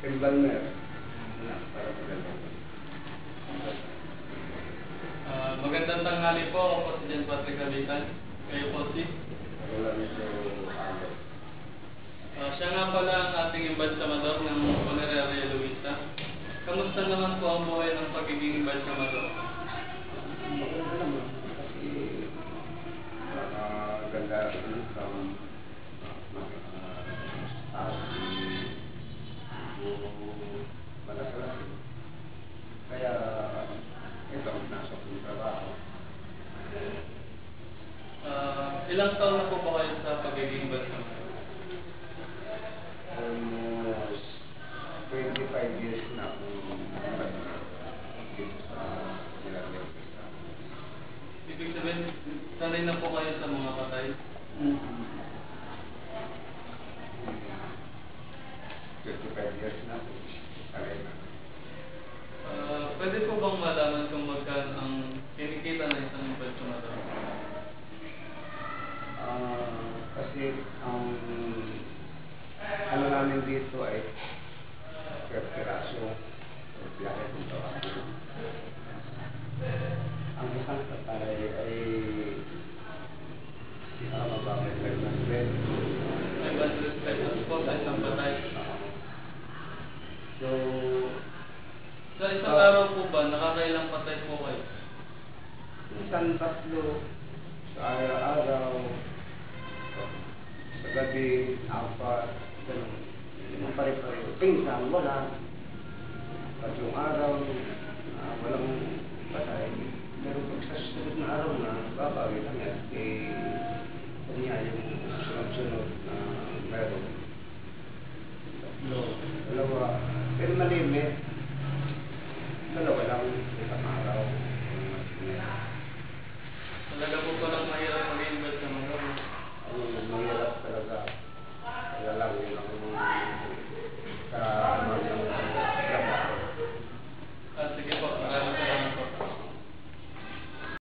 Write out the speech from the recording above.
Timbalmer. Para maganda. Magandang tanghali po. Ako po si Jan Patrick Calitan. Kayo po si? Wala nito ano. Siya nga pala ang ating embalsamador ng Funeraria Luisa. Kamusta naman po ang buhay ng pagiging embalsamador? Maganda naman. Kasi ganda rin sa malakas. Kaya ito ang nasa kong trabaho. Ilang taon na po ba kayo sa pagiging embalsamador? Almost 25 years na akong dito sa Funeraria. Ibig sabihin, sanay na po kayo sa mga patay? 25 years na ako. Pwede po bang malaman kung magkano ang kinikita ng isang embalsamador? Kasi ang ano namin dito ay per piraso o biyahe kung tawagin. Ang isang patay ay mababay 500. 500 pesos po sa isang patay. So, Sa isang araw po ba, nakakailang patay po kayo? minsan 3, sa araw-araw, sa gabi, 4, ganun. Yung pare-pareho. Pinsan, wala. Pag yung araw, walang patay. Pero pag sa susunod na araw na, babawi lang yan. Kanya yung sunod-sunod na meron. 3, 2, pero malimit.